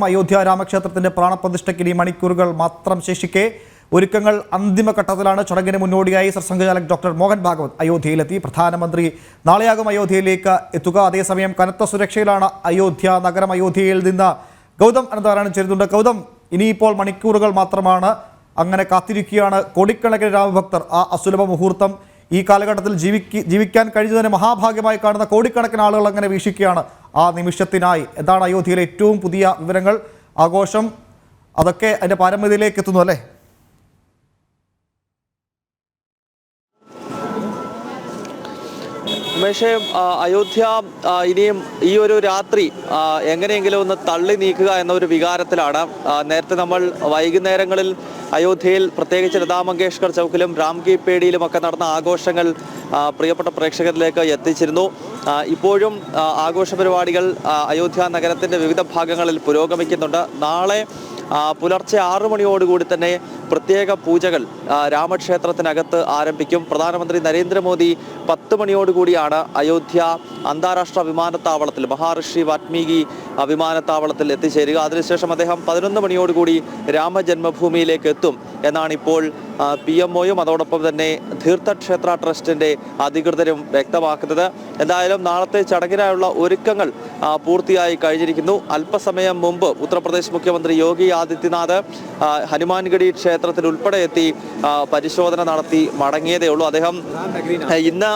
അയോധ്യ രാമക്ഷേത്രത്തിന്റെ പ്രാണപ്രതിഷ്ഠയ്ക്ക് ഇനി മണിക്കൂറുകൾ മാത്രം ശേഷിക്കെ ഒരുക്കങ്ങൾ അന്തിമഘട്ടത്തിലാണ്. ചടങ്ങിന് മുന്നോടിയായി സർസംഘചാലക് ഡോക്ടർ മോഹൻ ഭാഗവത് അയോധ്യയിലെത്തി. പ്രധാനമന്ത്രി നാളെയാകും അയോധ്യയിലേക്ക് എത്തുക. അതേസമയം കനത്ത സുരക്ഷയിലാണ് അയോധ്യ നഗരം. അയോധ്യയിൽ നിന്ന് ഗൗതം അനന്തനാരായണൻ ചേരുന്നുണ്ട്. ഗൗതം, ഇനിയിപ്പോൾ മണിക്കൂറുകൾ മാത്രമാണ്. അങ്ങനെ കാത്തിരിക്കുകയാണ് കോടിക്കണക്കിന് രാമഭക്തർ. ആ അസുലഭ മുഹൂർത്തം ഈ കാലഘട്ടത്തിൽ ജീവിക്കാൻ കഴിഞ്ഞതിന് മഹാഭാഗ്യമായി കാണുന്ന കോടിക്കണക്കിന് ആളുകൾ അങ്ങനെ വീക്ഷിക്കുകയാണ് ആ നിമിഷത്തിനായി. എന്താണ് അയോധ്യയിലെ ഏറ്റവും പുതിയ വിവരങ്ങൾ? ആഘോഷം അതൊക്കെ അതിൻ്റെ പാരമ്യതയിലേക്ക് എത്തുന്നു അല്ലേ? ഉമേഷേ, അയോധ്യ ഇനിയും ഈ ഒരു രാത്രി എങ്ങനെയെങ്കിലും ഒന്ന് തള്ളി നീക്കുക എന്ന ഒരു വികാരത്തിലാണ്. നേരത്തെ നമ്മൾ വൈകുന്നേരങ്ങളിൽ അയോധ്യയിൽ പ്രത്യേകിച്ച് ലതാ മങ്കേഷ്കർ ചൗക്കിലും രാംകി പേടിയിലുമൊക്കെ നടന്ന ആഘോഷങ്ങൾ പ്രിയപ്പെട്ട പ്രേക്ഷകരിലേക്ക് എത്തിച്ചിരുന്നു. ഇപ്പോഴും ആഘോഷ പരിപാടികൾ അയോധ്യ നഗരത്തിൻ്റെ വിവിധ ഭാഗങ്ങളിൽ പുരോഗമിക്കുന്നുണ്ട്. നാളെ പുലർച്ചെ 6 മണിയോടുകൂടി തന്നെ പ്രത്യേക പൂജകൾ രാമക്ഷേത്രത്തിനകത്ത് ആരംഭിക്കും. പ്രധാനമന്ത്രി നരേന്ദ്രമോദി 10 മണിയോടുകൂടിയാണ് അയോധ്യ അന്താരാഷ്ട്ര വിമാനത്താവളത്തിൽ, മഹാഋഷി വാൽമീകി വിമാനത്താവളത്തിൽ എത്തിച്ചേരുക. അതിനുശേഷം അദ്ദേഹം 11 മണിയോടുകൂടി രാമജന്മഭൂമിയിലേക്ക് എത്തും എന്നാണ് ഇപ്പോൾ PMOയും അതോടൊപ്പം തന്നെ തീർത്ഥക്ഷേത്ര ട്രസ്റ്റിൻ്റെ അധികൃതരും വ്യക്തമാക്കുന്നത്. എന്തായാലും നാളത്തെ ചടങ്ങിനായുള്ള ഒരുക്കങ്ങൾ പൂർത്തിയായി കഴിഞ്ഞിരിക്കുന്നു. അല്പസമയം മുമ്പ് ഉത്തർപ്രദേശ് മുഖ്യമന്ത്രി യോഗി ആദിത്യനാഥ് ഹനുമാൻഗഡി ക്ഷേത്രത്തിൽ ഉൾപ്പെടെ എത്തി പരിശോധന നടത്തി മടങ്ങിയതേ ഉള്ളൂ. അദ്ദേഹം ഇന്ന്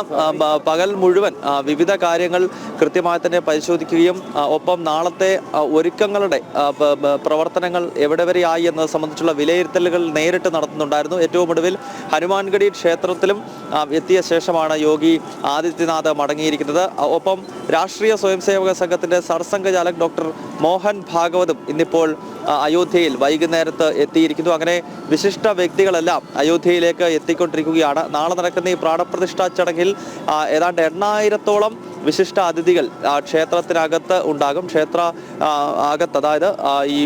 പകൽ മുഴുവൻ വിവിധ കാര്യങ്ങൾ കൃത്യമായി തന്നെ പരിശോധിക്കുകയും ഒപ്പം നാളത്തെ ഒരുക്കങ്ങളുടെ പ്രവർത്തനങ്ങൾ എവിടെ വരെയായി എന്നത് സംബന്ധിച്ചുള്ള വിലയിരുത്തലുകൾ നേരിട്ട് നടത്തുന്നുണ്ടായിരുന്നു. ഏറ്റവും ഒടുവിൽ ഹനുമാൻഗഡി ക്ഷേത്രത്തിലും എത്തിയ ശേഷമാണ് യോഗി ആദിത്യനാഥ് മടങ്ങിയിരിക്കുന്നത്. ഒപ്പം രാഷ്ട്രീയ സ്വയംസേവക സംഘത്തിന്റെ സർസംഘചാലക് ഡോക്ടർ മോഹൻ ഭാഗവതും ഇന്നിപ്പോൾ അയോധ്യയിൽ വൈകുന്നേരത്ത് എത്തിയിരിക്കുന്നു. അങ്ങനെ വിശിഷ്ട വ്യക്തികളെല്ലാം അയോധ്യയിലേക്ക് എത്തിക്കൊണ്ടിരിക്കുകയാണ്. നാളെ നടക്കുന്ന ഈ പ്രാണപ്രതിഷ്ഠാ ചടങ്ങിൽ ഏതാണ്ട് 8,000-ഓളം വിശിഷ്ട അതിഥികൾ ക്ഷേത്രത്തിനകത്ത് ഉണ്ടാകും. അതായത് ഈ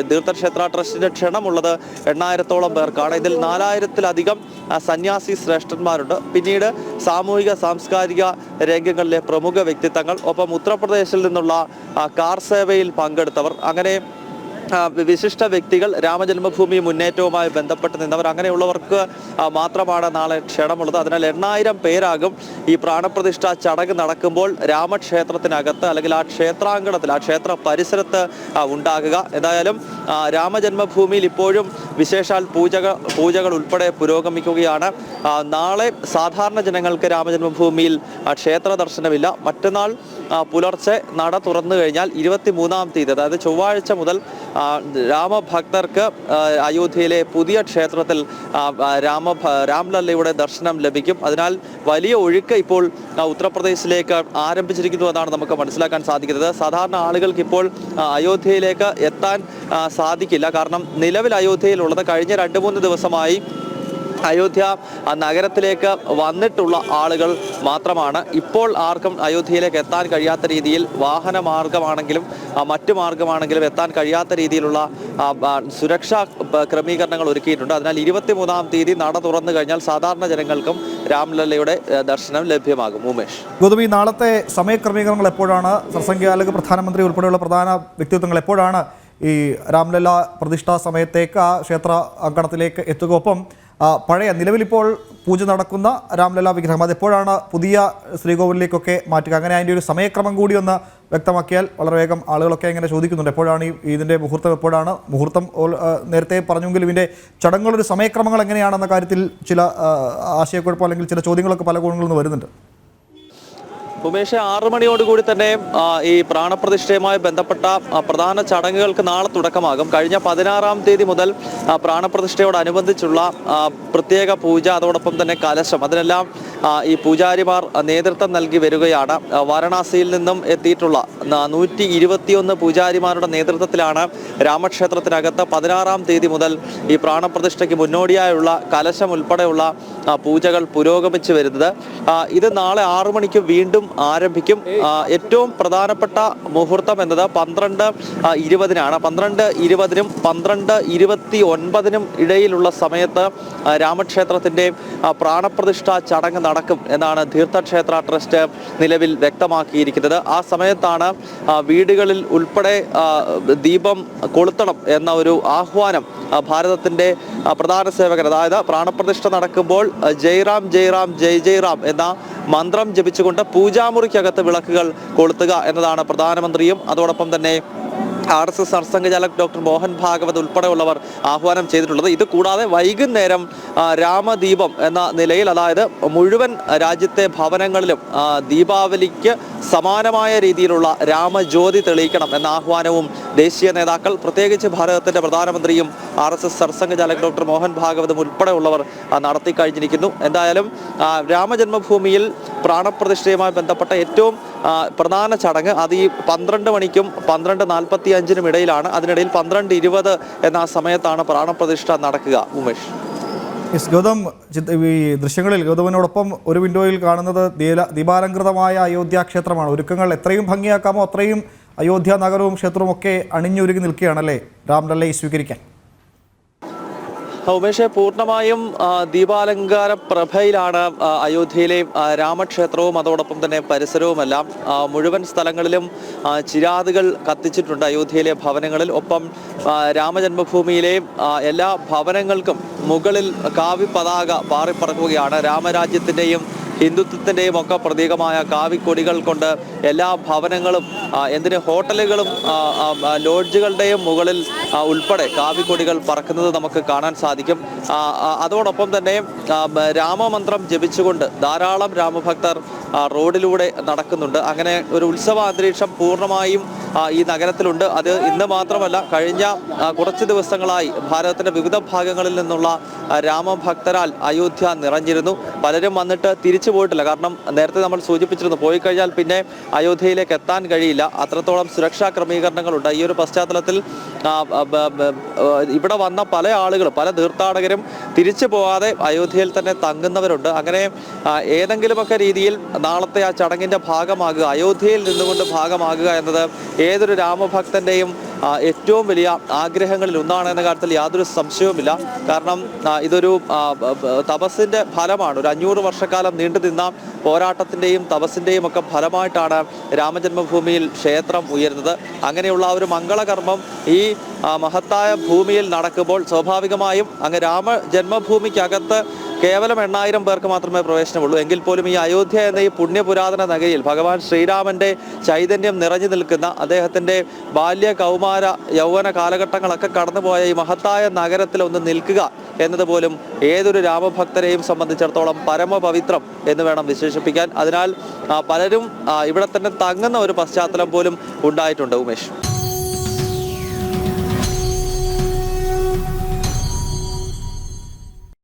തീർത്ഥക്ഷേത്ര ട്രസ്റ്റിന്റെ ക്ഷണമുള്ളത് 8,000-ഓളം പേർക്കാണ്. ഇതിൽ 4,000-ത്തിലധികം സന്യാസി ശ്രേഷ്ഠന്മാരുണ്ട്. പിന്നീട് സാമൂഹിക സാംസ്കാരിക രംഗങ്ങളിലെ പ്രമുഖ വ്യക്തിത്വങ്ങൾ, ഒപ്പം ഉത്തർപ്രദേശിൽ നിന്നുള്ള കാർ സേവയിൽ പങ്കെടുത്തവർ, അങ്ങനെ വിശിഷ്ട വ്യക്തികൾ, രാമജന്മഭൂമി മുന്നേറ്റവുമായി ബന്ധപ്പെട്ട് നിന്നവർ, അങ്ങനെയുള്ളവർക്ക് മാത്രമാണ് നാളെ ക്ഷണമുള്ളത്. അതിനാൽ 8,000 പേരാകും ഈ പ്രാണപ്രതിഷ്ഠ ചടങ്ങ് നടക്കുമ്പോൾ രാമക്ഷേത്രത്തിനകത്ത് അല്ലെങ്കിൽ ആ ക്ഷേത്രാങ്കണത്തിൽ, ആ ക്ഷേത്ര പരിസരത്ത് ഉണ്ടാകുക. എന്തായാലും രാമജന്മഭൂമിയിൽ ഇപ്പോഴും വിശേഷാൽ പൂജകൾ ഉൾപ്പെടെ പുരോഗമിക്കുകയാണ്. നാളെ സാധാരണ ജനങ്ങൾക്ക് രാമജന്മഭൂമിയിൽ ക്ഷേത്ര ദർശനമില്ല. മറ്റന്നാൾ പുലർച്ചെ നട തുറന്നു കഴിഞ്ഞാൽ 23-ാം തീയതി, അതായത് ചൊവ്വാഴ്ച മുതൽ രാമഭക്തർക്ക് അയോധ്യയിലെ പുതിയ ക്ഷേത്രത്തിൽ രാംലല്ലയുടെ ദർശനം ലഭിക്കും. അതിനാൽ വലിയ ഒഴുക്ക് ഇപ്പോൾ ഉത്തർപ്രദേശിലേക്ക് ആരംഭിച്ചിരിക്കുന്നു എന്നാണ് നമുക്ക് മനസ്സിലാക്കാൻ സാധിക്കുന്നത്. സാധാരണ ആളുകൾക്ക് ഇപ്പോൾ അയോധ്യയിലേക്ക് എത്താൻ സാധിക്കില്ല. കാരണം നിലവിൽ അയോധ്യയിലുള്ളത് കഴിഞ്ഞ 2-3 ദിവസമായി അയോധ്യ നഗരത്തിലേക്ക് വന്നിട്ടുള്ള ആളുകൾ മാത്രമാണ്. ഇപ്പോൾ ആർക്കും അയോധ്യയിലേക്ക് എത്താൻ കഴിയാത്ത രീതിയിൽ വാഹന മാർഗമാണെങ്കിലും മറ്റു മാർഗമാണെങ്കിലും എത്താൻ കഴിയാത്ത രീതിയിലുള്ള സുരക്ഷാ ക്രമീകരണങ്ങൾ ഒരുക്കിയിട്ടുണ്ട്. അതിനാൽ 23-ാം തീയതി നട തുറന്നു കഴിഞ്ഞാൽ സാധാരണ ജനങ്ങൾക്കും രാംലല്ലയുടെ ദർശനം ലഭ്യമാകും. ഉമേഷ്, ഗൗതമി, നാളത്തെ സമയക്രമീകരണങ്ങൾ എപ്പോഴാണ്? സർസംഘചാലക്, പ്രധാനമന്ത്രി ഉൾപ്പെടെയുള്ള പ്രധാന വ്യക്തിത്വങ്ങൾ എപ്പോഴാണ് ഈ രാംലല്ല പ്രതിഷ്ഠാ സമയത്തേക്ക് ആ ക്ഷേത്ര അങ്കണത്തിലേക്ക് എത്തുക? ഒപ്പം പഴയ നിലവിലിപ്പോൾ പൂജ നടക്കുന്ന രാംലല്ല വിഗ്രഹം അതെപ്പോഴാണ് പുതിയ ശ്രീകോവിലേക്കൊക്കെ മാറ്റുക? അങ്ങനെ അതിൻ്റെ ഒരു സമയക്രമം കൂടി ഒന്ന് വ്യക്തമാക്കിയാൽ വളരെ വേഗം ആളുകളൊക്കെ ഇങ്ങനെ ചോദിക്കുന്നുണ്ട്, എപ്പോഴാണ് ഇതിൻ്റെ മുഹൂർത്തം, എപ്പോഴാണ് മുഹൂർത്തം? നേരത്തെ പറഞ്ഞെങ്കിലും ഇതിൻ്റെ ചടങ്ങുകളൊരു സമയക്രമങ്ങൾ എങ്ങനെയാണെന്ന കാര്യത്തിൽ ചില ആശയക്കുഴപ്പം അല്ലെങ്കിൽ ചില ചോദ്യങ്ങളൊക്കെ പല കോണുകളിൽ നിന്ന് വരുന്നുണ്ട്. ഉമേഷ്, 6 മണിയോടുകൂടി തന്നെ ഈ പ്രാണപ്രതിഷ്ഠയുമായി ബന്ധപ്പെട്ട പ്രധാന ചടങ്ങുകൾക്ക് നാളെ തുടക്കമാകും. കഴിഞ്ഞ 16-ാം തീയതി മുതൽ പ്രാണപ്രതിഷ്ഠയോടനുബന്ധിച്ചുള്ള പ്രത്യേക പൂജ, അതോടൊപ്പം തന്നെ കലശം, അതിനെല്ലാം ഈ പൂജാരിമാർ നേതൃത്വം നൽകി വരികയാണ്. വാരണാസിയിൽ നിന്നും എത്തിയിട്ടുള്ള 121 പൂജാരിമാരുടെ നേതൃത്വത്തിലാണ് രാമക്ഷേത്രത്തിനകത്ത് 16-ാം തീയതി മുതൽ ഈ പ്രാണപ്രതിഷ്ഠയ്ക്ക് മുന്നോടിയായുള്ള കലശം ഉൾപ്പെടെയുള്ള പൂജകൾ പുരോഗമിച്ചു വരുന്നത്. ഇത് നാളെ 6 മണിക്ക് വീണ്ടും ആരംഭിക്കും. ഏറ്റവും പ്രധാനപ്പെട്ട മുഹൂർത്തം എന്നത് 12:20-നാണ്. 12:20-നും 12:29-നും ഇടയിലുള്ള സമയത്ത് രാമക്ഷേത്രത്തിന്റെ പ്രാണപ്രതിഷ്ഠ ചടങ്ങ് നടക്കും എന്നാണ് തീർത്ഥക്ഷേത്ര ട്രസ്റ്റ് നിലവിൽ വ്യക്തമാക്കിയിരിക്കുന്നത്. ആ സമയത്താണ് വീടുകളിൽ ഉൾപ്പെടെ ദീപം കൊളുത്തണം എന്ന ഒരു ആഹ്വാനം ഭാരതത്തിന്റെ പ്രധാന സേവകൻ, അതായത് പ്രാണപ്രതിഷ്ഠ നടക്കുമ്പോൾ ജയ് റാം ജയ് റാം ജയ് ജയ് റാം എന്ന മന്ത്രം ജപിച്ചുകൊണ്ട് പൂജാമുറിക്കകത്ത് വിളക്കുകൾ കൊളുത്തുക എന്നതാണ് പ്രധാനമന്ത്രിയും അതോടൊപ്പം തന്നെ RSS സർസംഘചാലക് ഡോക്ടർ മോഹൻ ഭാഗവത് ഉൾപ്പെടെയുള്ളവർ ആഹ്വാനം ചെയ്തിട്ടുള്ളത്. ഇത് കൂടാതെ വൈകുന്നേരം രാമദീപം എന്ന നിലയിൽ, അതായത് മുഴുവൻ രാജ്യത്തെ ഭവനങ്ങളിലും ദീപാവലിക്ക് സമാനമായ രീതിയിലുള്ള രാമജ്യോതി തെളിയിക്കണം എന്ന ആഹ്വാനവും ദേശീയ നേതാക്കൾ, പ്രത്യേകിച്ച് ഭാരതത്തിന്റെ പ്രധാനമന്ത്രിയും RSS സർസംഘചാലക് ഡോക്ടർ മോഹൻ ഭാഗവതും ഉൾപ്പെടെയുള്ളവർ നടത്തി കഴിഞ്ഞിരിക്കുന്നു. എന്തായാലും രാമജന്മഭൂമിയിൽ പ്രാണപ്രതിഷ്ഠയുമായി ബന്ധപ്പെട്ട ഏറ്റവും പ്രധാന ചടങ്ങ് അത് ഈ 12 മണിക്കും 12:45-നും ഇടയിലാണ്. അതിനിടയിൽ 12:20 എന്ന സമയത്താണ് പ്രാണപ്രതിഷ്ഠ നടക്കുക. ഉമേഷ്, ഗൗതം, ഈ ദൃശ്യങ്ങളിൽ ഗൗതമിനോടൊപ്പം ഒരു വിൻഡോയിൽ കാണുന്നത് ദീപാലങ്കൃതമായ അയോധ്യ ക്ഷേത്രമാണ്. ഒരുക്കങ്ങൾ എത്രയും ഭംഗിയാക്കാമോ അത്രയും അയോധ്യ നഗരവും ക്ഷേത്രവും ഒക്കെ അണിഞ്ഞൊരുങ്ങി നിൽക്കുകയാണല്ലേ രാംലല്ലയെ സ്വീകരിക്കാൻ? ഉമേഷ്, പൂർണ്ണമായും ദീപാലങ്കാര പ്രഭയിലാണ് അയോധ്യയിലെ രാമക്ഷേത്രവും അതോടൊപ്പം തന്നെ പരിസരവുമെല്ലാം. മുഴുവൻ സ്ഥലങ്ങളിലും ചിരാതുകൾ കത്തിച്ചിട്ടുണ്ട് അയോധ്യയിലെ ഭവനങ്ങളിൽ. ഒപ്പം രാമജന്മഭൂമിയിലെ എല്ലാ ഭവനങ്ങൾക്കും മുകളിൽ കാവി പതാക പാറിപ്പറക്കുകയാണ്. രാമരാജ്യത്തിൻ്റെയും ഹിന്ദുത്വത്തിൻ്റെയും ഒക്കെ പ്രതീകമായ കാവിക്കൊടികൾ കൊണ്ട് എല്ലാ ഭവനങ്ങളും, എന്തിന് ഹോട്ടലുകളും ലോഡ്ജുകളുടെയും മുകളിൽ ഉൾപ്പെടെ കാവിക്കൊടികൾ പറക്കുന്നത് നമുക്ക് കാണാൻ സാധിക്കും. അതോടൊപ്പം തന്നെ രാമമന്ത്രം ജപിച്ചുകൊണ്ട് ധാരാളം രാമഭക്തർ റോഡിലൂടെ നടക്കുന്നുണ്ട്. അങ്ങനെ ഒരു ഉത്സവ അന്തരീക്ഷം പൂർണ്ണമായും ഈ നഗരത്തിലുണ്ട്. അത് ഇന്ന് മാത്രമല്ല, കഴിഞ്ഞ കുറച്ച് ദിവസങ്ങളായി ഭാരതത്തിന്റെ വിവിധ ഭാഗങ്ങളിൽ നിന്നുള്ള രാമഭക്തരാൽ അയോധ്യ നിറഞ്ഞിരുന്നു. പലരും വന്നിട്ട് തിരിച്ചു പോയിട്ടില്ല. കാരണം നേരത്തെ നമ്മൾ സൂചിപ്പിച്ചിരുന്നു, പോയി കഴിഞ്ഞാൽ പിന്നെ അയോധ്യയിലേക്ക് എത്താൻ കഴിയില്ല. അത്രത്തോളം സുരക്ഷാ ക്രമീകരണങ്ങളുണ്ട്. ഈ ഒരു പശ്ചാത്തലത്തിൽ ഇവിടെ വന്ന പല ആളുകളും, പല തീർത്ഥാടകരും തിരിച്ചു പോകാതെ അയോധ്യയിൽ തന്നെ തങ്ങുന്നവരുണ്ട്. അങ്ങനെ ഏതെങ്കിലുമൊക്കെ രീതിയിൽ നാളത്തെ ആ ചടങ്ങിന്റെ ഭാഗമാകുക, അയോധ്യയിൽ നിന്നുകൊണ്ട് ഭാഗമാകുക എന്നത് ഏതൊരു രാമഭക്തന്റെയും ഏറ്റവും വലിയ ആഗ്രഹങ്ങളിൽ ഒന്നാണ് എന്ന കാര്യത്തിൽ യാതൊരു സംശയവുമില്ല. കാരണം ഇതൊരു തപസ്സിന്റെ ഫലമാണ്. ഒരു 500 വർഷക്കാലം നീണ്ടുനിന്ന പോരാട്ടത്തിന്റെയും തപസ്സിന്റെയും ഒക്കെ ഫലമായിട്ടാണ് രാമജന്മഭൂമിയിൽ ക്ഷേത്രം ഉയരുന്നത്. അങ്ങനെയുള്ള ഒരു മംഗളകർമ്മം ഈ മഹത്തായ ഭൂമിയിൽ നടക്കുമ്പോൾ സ്വാഭാവികമായും അങ്ങ് രാമജന്മഭൂമിക്കകത്ത് കേവലം 8,000 പേർക്ക് മാത്രമേ പ്രവേശനമുള്ളൂ. എങ്കിൽ പോലും ഈ അയോധ്യ എന്ന ഈ പുണ്യപുരാതന നഗരിയിൽ ഭഗവാൻ ശ്രീരാമന്റെ ചൈതന്യം നിറഞ്ഞു നിൽക്കുന്ന, അദ്ദേഹത്തിന്റെ ബാല്യ കൗമാര യൗവന കാലഘട്ടങ്ങളൊക്കെ കടന്നുപോയ ഈ മഹത്തായ നഗരത്തിൽ ഒന്ന് നിൽക്കുക എന്നത് പോലും ഏതൊരു രാമഭക്തരെയും സംബന്ധിച്ചിടത്തോളം പരമപവിത്രം എന്ന് വേണം വിശേഷിപ്പിക്കാൻ. അതിനാൽ പലരും ഇവിടെ തന്നെ തങ്ങുന്ന ഒരു പശ്ചാത്തലം പോലും ഉണ്ടായിട്ടുണ്ട്. ഉമേഷ്.